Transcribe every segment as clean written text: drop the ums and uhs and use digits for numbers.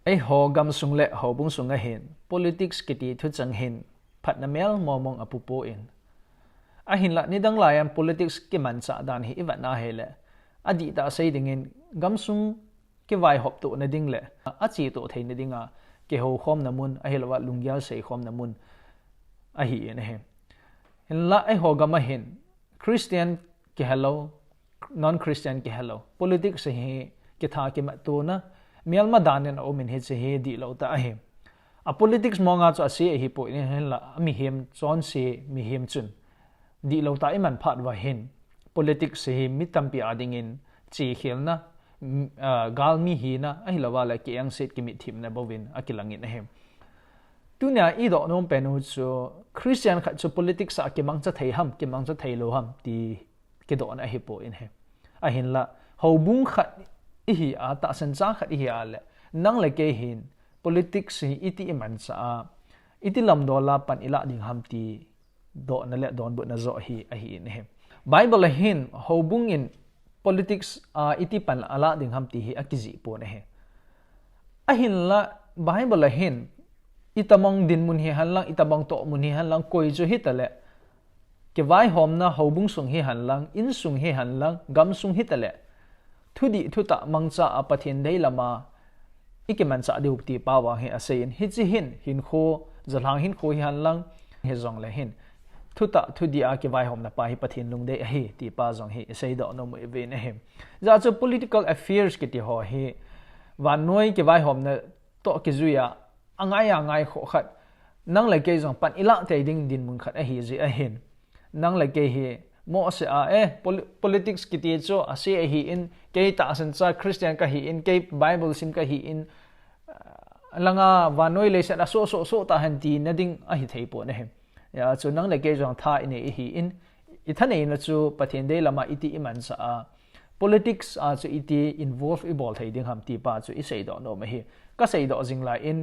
ai ho gam sung le ho bung sung a hin politics kiti thu chang hin phat na mel momong apupo in a hin la ni dang lai am politics ki man cha dan hi iwa na hele adi ta sei ding in gam sung ki vai hop tu na ding le a chi to thei na dinga ke ho khom na mun a helwa lungyal sei khom na mun a hi en he hin la ai ho gam a hin Christian ki hello non Christian ki hello politics hi ki tha ki ma tu na Myanmar danen o min he che he di lo ta he a politics monga cho se hi po ni hen la mi hem chon se mi hem chun di lo ta iman phat wa hin politics se hi mi tampi ading in chi khel na gal mi hi na ai lawa la ki ang set ki mi thim na bowin akilangin he tunya I do nom penu cho Christian kha cho politics a ki mang cha thei ham ki mang cha thei lo ham ti ki do na hi po in he a hin la ho bung khat hi a ta san cha khat hi a le nang le ke hin politics hi iti iman cha iti lam do la pan ila ding ham ti do na le don bu na zo hi a hi ne Bible hin ho bung in politics iti pan ala ding ham ti hi akiji po ne he a hin la Bible hin itamong din mun hi han lang itabang to mun hi han lang koi jo hi tale ke vai hom na ho bung sung hi han lang in sung hi han lang gam sung hi tale thudi thuta mangcha apathin dei lama ikeman cha deu ti pawa he asein hi chi hin kho zalang hin kho hi han lang he zong le hin thuta thudi a ke vai hom na pa hi pathin lung dei hi ti pa zong hi sei do no mo ve ne hem za cho political affairs ke ti ho hi van noi ke vai hom na to ke zuya angai kho khat nang le ke zong pan ila te ding din mun khat a hi ji a hin nang le ke hi mo se politics ki ti cho ase hi in ke ta san cha Christian ka hi in ke Bible sim ka hi in langa vanoi le sa so ta han ti na ding a hi thei po ne hem ya chu nang le ke jong tha in hi in I thane na chu pathen de lama iti iman sa politics a chu iti involve I bol thei ding ham ti pa chu I sei do no ma hi ka sei do jing la in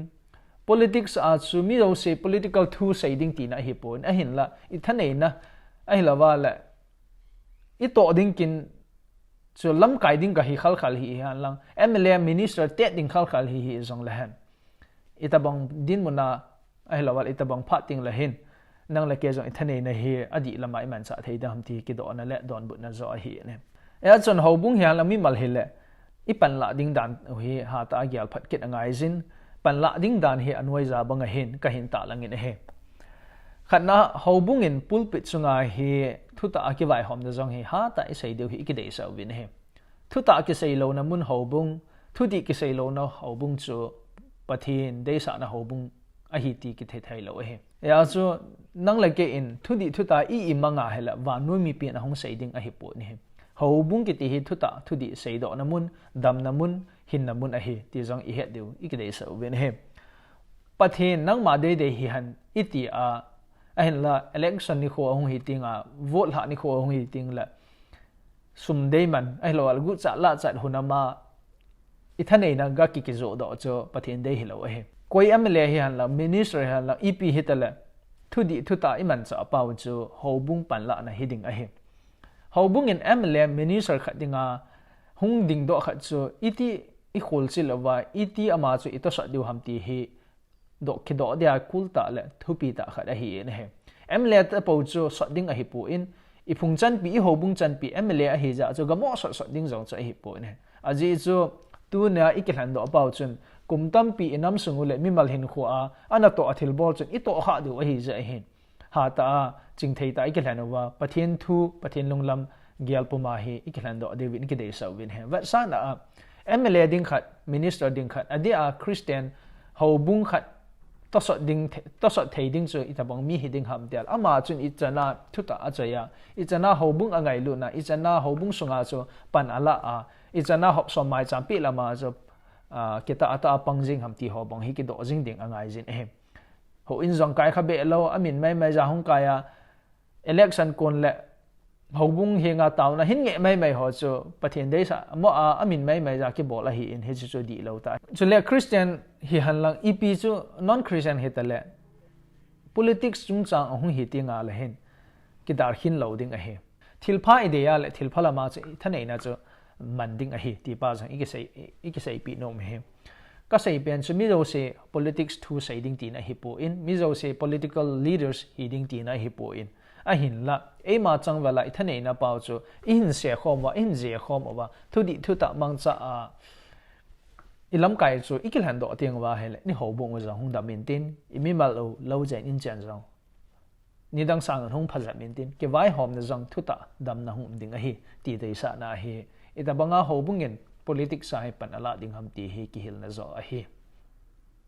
politics a chu mi ro se political thu sei ding ti na hi pon a hin la I thane na ai la wa la I to ding kin chu lam kai ding ka hi khal hi han lang MLA minister te ding khal hi zong la han itabang din muna ai la wa itabang phating la hin nang la ke zong ithane na hi adi lama iman cha thei dam ti ki do na le don bu na zo hi ne ya chon ho bung hian lami mal hi le I pan la ding dan hi ha ta gyal phat kit angai zin pan la ding dan hi anwai za banga hin ka hin ta langin he khatna ho bung in pulpit chunga hi thuta ki vai hom na zong hi ha ta sei deu hi ki dei sa win he thuta ki sei lo na mun ho bung thudi ki sei lo na ho bung chu pathin dei sa na ho bung a hi ti ki thei lo he ya chu nang la ke in thudi thuta I manga hela wa nu mi pi na hong sei ding a hi po ni he ho bung ki ti hi thuta thudi sei do na mun dam na mun hin na mun a hi ti zong I het deu I ki dei sa win he pathin nang ma de hi han iti ahin la election ni kho hong hi tinga vote ha ni kho hong hi ting la sum dei man ai lo al gu cha la cha hunama ithane na ga ki zo do cho pathin dei hi lo he koi amle hi han la minister han la EP hitala thudi thuta iman cha pau chu ho bung pan la na hiding a he ho bung in amle minister khatinga hung ding do khat chu iti I khol chi lawa iti ama chu ito sa diu ham ti hi do ki do dia kulta le thupi ta kha hi ne he MLA ta po chu so ding a hi pu in I phung chan pi ho bung chan pi MLA a hi ja chu gamo so ding zong cha hi pu ne aji chu tu na I ki hlan do pau chun kum tam pi inam sungule mi mal hin khuwa ana to athil bol chun I to ha du a hi ja hin ha ta ching thei ta I ki hlan wa pathin thu pathin lunglam gyal puma hi I ki hlan do David ki dei sa win he wa sa na MLA ding khat minister ding khat adi a Christian ho bung khat to so thei ding chu itabang mi hi ding ham dial ama chun ichana thuta achaya ichana ho bung angai lu na ichana ho bung sunga chu pan ala ichana hop so mai champi lama chu kita ata pangjing ham ti ho bang hi ki do jing ding angai jin ehem ho in zong kai kha be lo amin mai ja hong kaya election kon le ho bung he nga taw na hin nge mai ho chu pathin dei sa mo amin mai ja ki bola hi in he chu di lo ta chu le Christian hi han lang EP chu non Christian he tale politics chung chang ahung hi tinga la hen ki dar hin lo ding a he thilpha ideya le thilpha lama chu thanei na chu manding a hi ti pa jang i ki sei pi no me he ka sei pen chu mi zo se politics thu sei ding tin a hi po in mi zo se political leaders hi ding tin a hi po in a hin la e ma chang wala i thane na pau chu in se khom wa in je khom wa thu di thu ta mang cha a ilam kai chu ikil han do tiang wa hele ni ho bong wa hung da min tin i mi mal lo jen in chen zong ni dang sang hung pha za min tin ke vai hom na zong thu ta dam na hum ding a hi ti dei sa na hi ita banga ho bungin politics sa hi pan ala ding ham ti hi ki hil na zo a hi